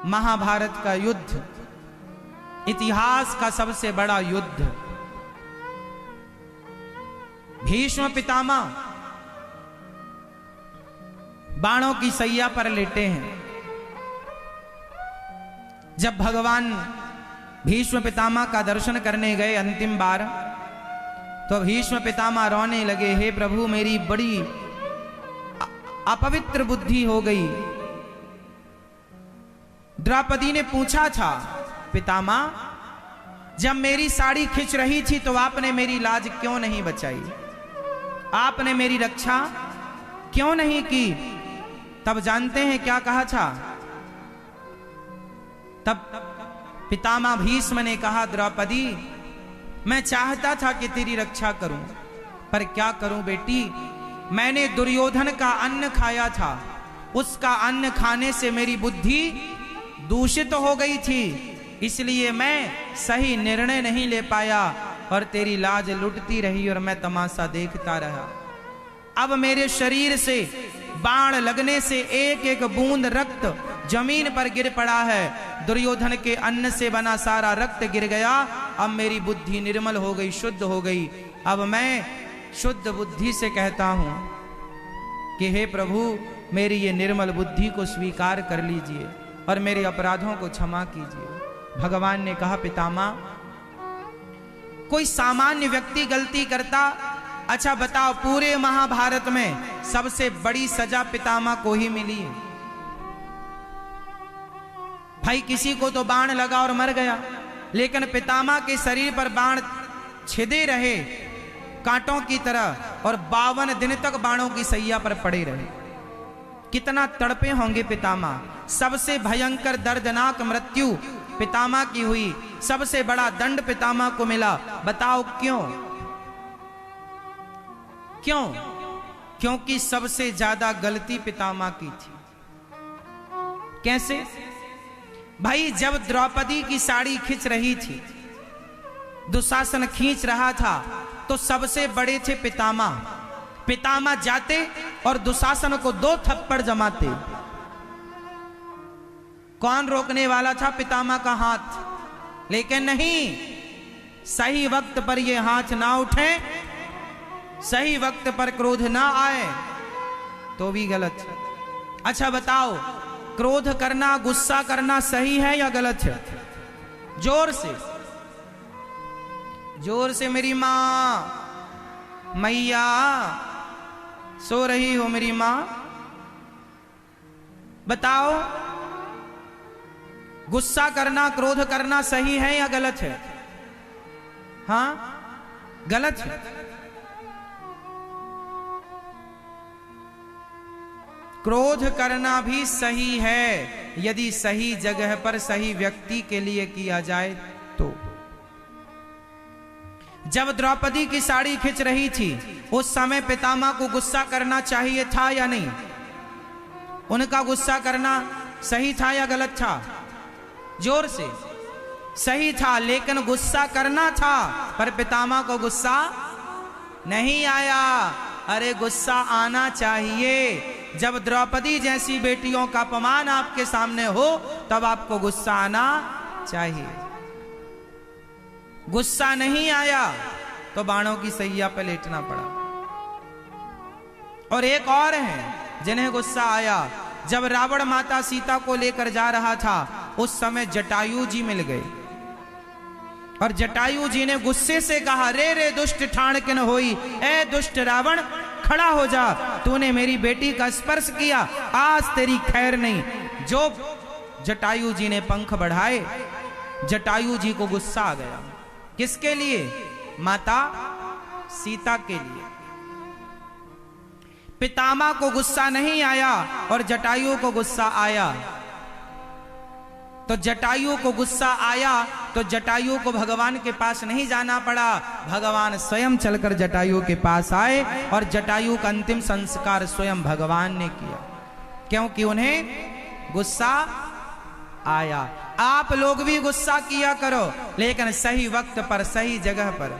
महाभारत का युद्ध, इतिहास का सबसे बड़ा युद्ध। भीष्म पितामह बाणों की सैया पर लेटे हैं। जब भगवान भीष्म पितामह का दर्शन करने गए अंतिम बार, तो भीष्म पितामह रोने लगे, हे प्रभु मेरी बड़ी अपवित्र बुद्धि हो गई। द्रौपदी ने पूछा था, पितामह जब मेरी साड़ी खिंच रही थी तो आपने मेरी लाज क्यों नहीं बचाई, आपने मेरी रक्षा क्यों नहीं की? तब जानते हैं क्या कहा था? तब पितामह भीष्म ने कहा, द्रौपदी मैं चाहता था कि तेरी रक्षा करूं, पर क्या करूं बेटी, मैंने दुर्योधन का अन्न खाया था, उसका अन्न खाने से मेरी बुद्धि दूषित हो गई थी, इसलिए मैं सही निर्णय नहीं ले पाया और तेरी लाज लुटती रही और मैं तमाशा देखता रहा। अब मेरे शरीर से बाण लगने से एक एक बूंद रक्त जमीन पर गिर पड़ा है, दुर्योधन के अन्न से बना सारा रक्त गिर गया। अब मेरी बुद्धि निर्मल हो गई, शुद्ध हो गई। अब मैं शुद्ध बुद्धि से कहता हूं कि हे प्रभु मेरी ये निर्मल बुद्धि को स्वीकार कर लीजिए और मेरे अपराधों को क्षमा कीजिए। भगवान ने कहा, पितामह कोई सामान्य व्यक्ति गलती करता, अच्छा बताओ पूरे महाभारत में सबसे बड़ी सजा पितामह को ही मिली है। भाई किसी को तो बाण लगा और मर गया, लेकिन पितामह के शरीर पर बाण छिदे रहे कांटों की तरह और 52 दिन तक बाणों की सैया पर पड़े रहे। कितना तड़पे होंगे पितामह। सबसे भयंकर दर्दनाक मृत्यु पितामह की हुई, सबसे बड़ा दंड पितामह को मिला। बताओ क्यों? क्यों? क्योंकि सबसे ज्यादा गलती पितामह की थी। कैसे? भाई जब द्रौपदी की साड़ी खींच रही थी, दुशासन खींच रहा था, तो सबसे बड़े थे पितामह। पितामह जाते और दुशासन को 2 थप्पड़ जमाते। कौन रोकने वाला था? पितामह का हाथ। लेकिन नहीं, सही वक्त पर ये हाथ ना उठे, सही वक्त पर क्रोध ना आए तो भी गलत। अच्छा बताओ, क्रोध करना, गुस्सा करना सही है या गलत है? जोर से, जोर से मेरी मां, मैया सो रही हो मेरी मां, बताओ गुस्सा करना, क्रोध करना सही है या गलत है? हां गलत है। क्रोध करना भी सही है यदि सही जगह पर सही व्यक्ति के लिए किया जाए तो। जब द्रौपदी की साड़ी खिंच रही थी उस समय पितामह को गुस्सा करना चाहिए था या नहीं? उनका गुस्सा करना सही था या गलत था? जोर से। सही था, लेकिन गुस्सा करना था, पर पितामह को गुस्सा नहीं आया। अरे गुस्सा आना चाहिए। जब द्रौपदी जैसी बेटियों का अपमान आपके सामने हो तब आपको गुस्सा आना चाहिए। गुस्सा नहीं आया तो बाणों की सैया पर लेटना पड़ा। और एक और है जिन्हें गुस्सा आया। जब रावण माता सीता को लेकर जा रहा था उस समय जटायु जी मिल गए और जटायु जी ने गुस्से से कहा, रे रे दुष्ट ठाण किन होई, ए दुष्ट रावण खड़ा हो जा, तूने मेरी बेटी का स्पर्श किया, आज तेरी खैर नहीं। जो जटायु जी ने पंख बढ़ाए, जटायु जी को गुस्सा आ गया। किसके लिए? माता सीता के लिए। पितामह को गुस्सा नहीं आया और जटायु को गुस्सा आया। तो जटायु को गुस्सा आया तो जटायु को भगवान के पास नहीं जाना पड़ा, भगवान स्वयं चलकर जटायु के पास आए और जटायु का अंतिम संस्कार स्वयं भगवान ने किया, क्योंकि उन्हें गुस्सा आया। आप लोग भी गुस्सा किया करो, लेकिन सही वक्त पर सही जगह पर।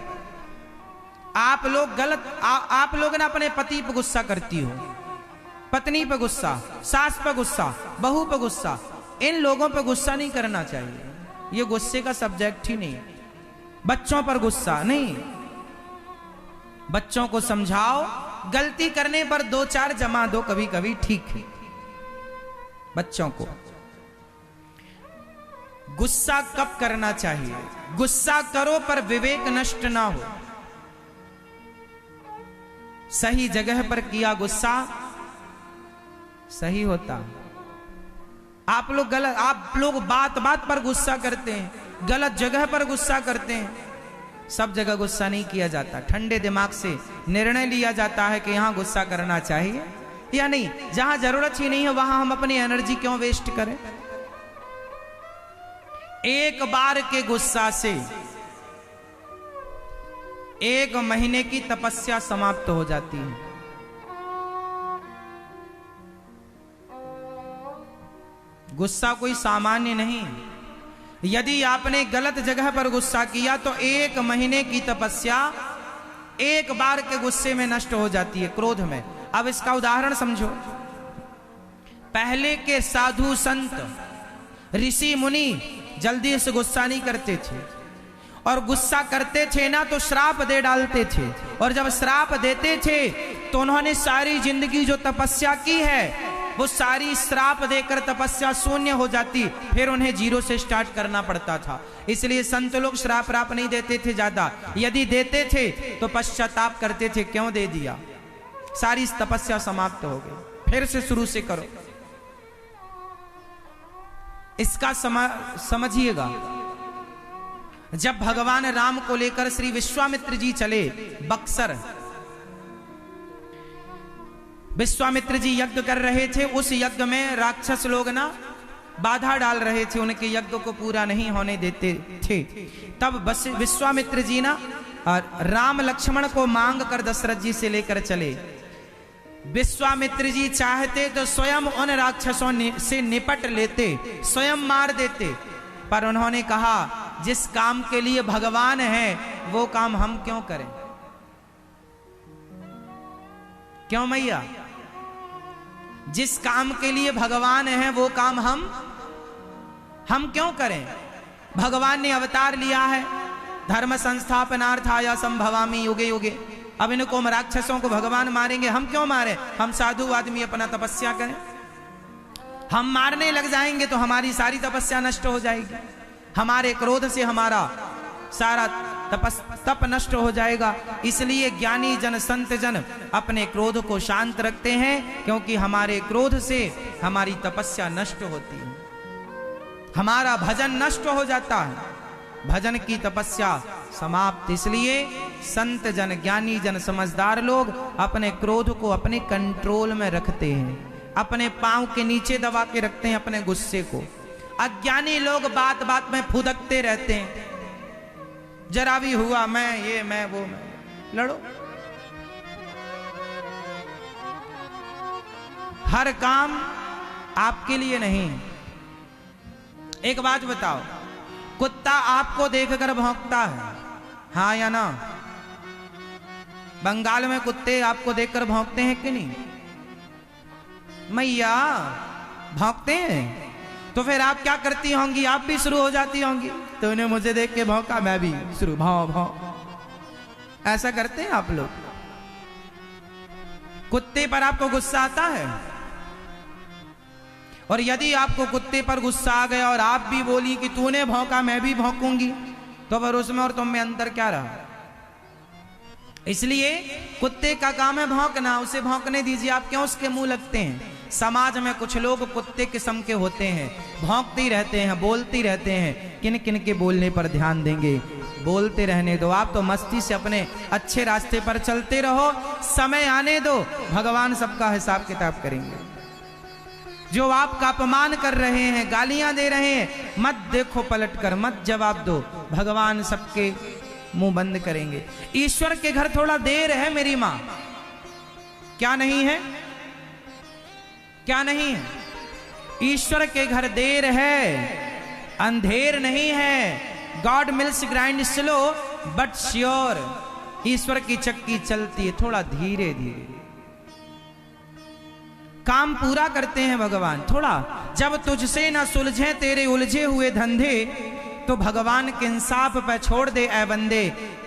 आप लोग आप लोग ना अपने पति पर गुस्सा करती हो, पत्नी पर गुस्सा, सास पर गुस्सा, बहू पर गुस्सा, इन लोगों पर गुस्सा नहीं करना चाहिए, ये गुस्से का सब्जेक्ट ही नहीं। बच्चों पर गुस्सा नहीं, बच्चों को समझाओ, गलती करने पर 2-4 जमा दो, कभी कभी ठीक है। बच्चों को गुस्सा कब करना चाहिए? गुस्सा करो पर विवेक नष्ट ना हो। सही जगह पर किया गुस्सा सही होता। आप लोग बात बात पर गुस्सा करते हैं, गलत जगह पर गुस्सा करते हैं। सब जगह गुस्सा नहीं किया जाता, ठंडे दिमाग से निर्णय लिया जाता है कि यहां गुस्सा करना चाहिए या नहीं। जहां जरूरत ही नहीं है वहां हम अपनी एनर्जी क्यों वेस्ट करें? एक बार के गुस्सा से 1 महीने की तपस्या समाप्त हो जाती है। गुस्सा कोई सामान्य नहीं। यदि आपने गलत जगह पर गुस्सा किया तो 1 महीने की तपस्या एक बार के गुस्से में नष्ट हो जाती है, क्रोध में। अब इसका उदाहरण समझो। पहले के साधु संत ऋषि मुनि जल्दी से गुस्सा नहीं करते थे, और गुस्सा करते थे ना तो श्राप दे डालते थे, और जब श्राप देते थे तो उन्होंने सारी जिंदगी जो तपस्या की है वो सारी श्राप देकर तपस्या शून्य हो जाती, फिर उन्हें 0 से स्टार्ट करना पड़ता था। इसलिए संत लोग श्राप नहीं देते थे ज्यादा, यदि देते थे तो पश्चाताप करते थे, क्यों दे दिया, सारी तपस्या समाप्त हो गई, फिर से शुरू से करो। इसका समझिएगा। जब भगवान राम को लेकर श्री विश्वामित्र जी चले बक्सर, विश्वामित्र जी यज्ञ कर रहे थे, उस यज्ञ में राक्षस लोग ना बाधा डाल रहे थे, उनके यज्ञ को पूरा नहीं होने देते थे। तब बस विश्वामित्र जी ना राम लक्ष्मण को मांग कर दशरथ जी से लेकर चले। विश्वामित्र जी चाहते तो स्वयं उन राक्षसों से निपट लेते, स्वयं मार देते, पर उन्होंने कहा जिस काम के लिए भगवान है वो काम हम क्यों करें? क्यों मैया? जिस काम के लिए भगवान है वो काम हम क्यों करें? भगवान ने अवतार लिया है, धर्म संस्थापनार्थाय संभवामि युगे युगे। अब इनको हम राक्षसों को भगवान मारेंगे, हम क्यों मारें? हम साधु आदमी अपना तपस्या करें। हम मारने लग जाएंगे तो हमारी सारी तपस्या नष्ट हो जाएगी, हमारे क्रोध से हमारा सारा तप नष्ट हो जाएगा। इसलिए ज्ञानी जन संत जन अपने क्रोध को शांत रखते हैं, क्योंकि हमारे क्रोध से हमारी तपस्या नष्ट होती है, हमारा भजन नष्ट हो जाता है, भजन की तपस्या समाप्त। इसलिए संत जन ज्ञानी जन समझदार लोग अपने क्रोध को अपने कंट्रोल में रखते हैं, अपने पांव के नीचे दबा के रखते हैं अपने गुस्से को। अज्ञानी लोग बात बात में फुदकते रहते हैं, जरा भी हुआ मैं ये मैं वो मैं, लड़ो। हर काम आपके लिए नहीं। एक बात बताओ, कुत्ता आपको देखकर भौंकता है, हाँ या ना? बंगाल में कुत्ते आपको देखकर भौंकते हैं कि नहीं? मैया भौंकते हैं। तो फिर आप क्या करती होंगी? आप भी शुरू हो जाती होंगी, तो उन्हें मुझे देख के भौंका, मैं भी शुरू, भाव भाव। ऐसा करते हैं आप लोग? कुत्ते पर आपको गुस्सा आता है, और यदि आपको कुत्ते पर गुस्सा आ गया और आप भी बोली कि तूने भौंका मैं भी भौंकूंगी, तो फिर उसमें और तुम में अंतर क्या रहा? इसलिए कुत्ते का काम है भौंकना, उसे भौंकने दीजिए, आप क्यों उसके मुंह लगते हैं? समाज में कुछ लोग कुत्ते किस्म के होते हैं, भौंकते ही रहते हैं, बोलते ही रहते हैं। किन किन के बोलने पर ध्यान देंगे? बोलते रहने दो, आप तो मस्ती से अपने अच्छे रास्ते पर चलते रहो, समय आने दो, भगवान सबका हिसाब किताब करेंगे। जो आपका अपमान कर रहे हैं, गालियां दे रहे हैं, मत देखो पलट कर, मत जवाब दो, भगवान सबके मुंह बंद करेंगे। ईश्वर के घर थोड़ा देर है मेरी मां, क्या नहीं है? क्या नहीं है? ईश्वर के घर देर है, अंधेर नहीं है। God mills grind slow but sure. ईश्वर की चक्की चलती है थोड़ा धीरे धीरे। काम पूरा करते हैं भगवान थोड़ा। जब तुझसे न सुलझे तेरे उलझे हुए धंधे, तो भगवान के इंसाफ पे छोड़ दे ऐ बंदे।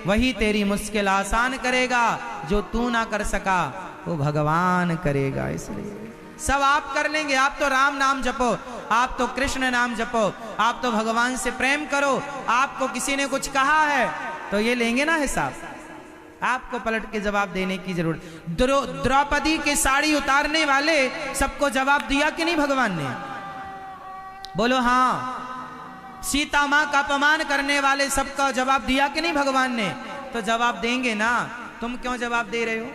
वही तेरी मुश्किल आसान करेगा, जो तू ना कर सका वो भगवान करेगा। इसलिए सब आप कर लेंगे। आप तो राम नाम जपो, आप तो कृष्ण नाम जपो, आप तो भगवान से प्रेम करो। आपको किसी ने कुछ कहा है तो ये लेंगे ना हिसाब, आपको पलट के जवाब देने की जरूरत। द्रौपदी की साड़ी उतारने वाले सबको जवाब दिया कि नहीं भगवान ने? बोलो हाँ। सीता मां का अपमान करने वाले सबका जवाब दिया कि नहीं भगवान ने? तो जवाब देंगे ना। तुम क्यों जवाब दे रहे हो?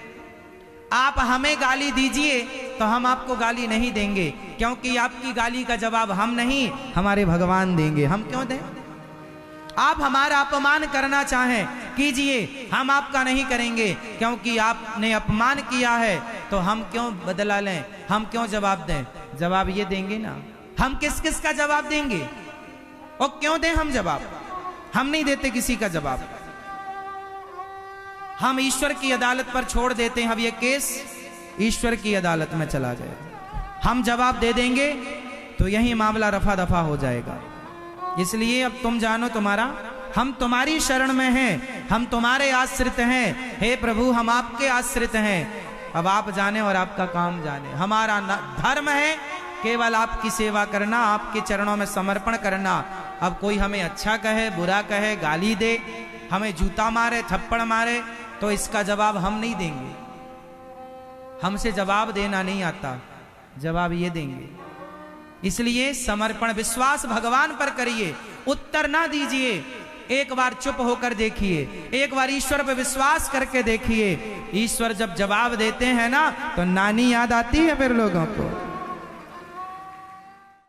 आप हमें गाली दीजिए तो हम आपको गाली नहीं देंगे, क्योंकि आपकी गाली का जवाब हम नहीं हमारे भगवान देंगे। हम क्यों दें? आप हमारा अपमान करना चाहें कीजिए, हम आपका नहीं करेंगे, क्योंकि आपने अपमान किया है। तो हम क्यों बदला लें? हम क्यों जवाब दें? जवाब ये देंगे ना। हम किस किस का जवाब देंगे और क्यों दें हम जवाब? हम नहीं देते किसी का जवाब। हम ईश्वर की अदालत पर छोड़ देते हैं। अब ये केस ईश्वर की अदालत में चला जाएगा। हम जवाब दे देंगे तो यही मामला रफा दफा हो जाएगा। इसलिए अब तुम जानो तुम्हारा, हम तुम्हारी शरण में हैं, हम तुम्हारे आश्रित हैं। हे प्रभु हम आपके आश्रित हैं। अब आप जाने और आपका काम जाने। हमारा धर्म है केवल आपकी सेवा करना, आपके चरणों में समर्पण करना। अब कोई हमें अच्छा कहे, बुरा कहे, गाली दे, हमें जूता मारे, थप्पड़ मारे, तो इसका जवाब हम नहीं देंगे। हमसे जवाब देना नहीं आता, जवाब ये देंगे। इसलिए समर्पण विश्वास भगवान पर करिए, उत्तर ना दीजिए। एक बार चुप होकर देखिए, एक बार ईश्वर पर विश्वास करके देखिए। ईश्वर जब जवाब देते हैं ना तो नानी याद आती है फिर लोगों को।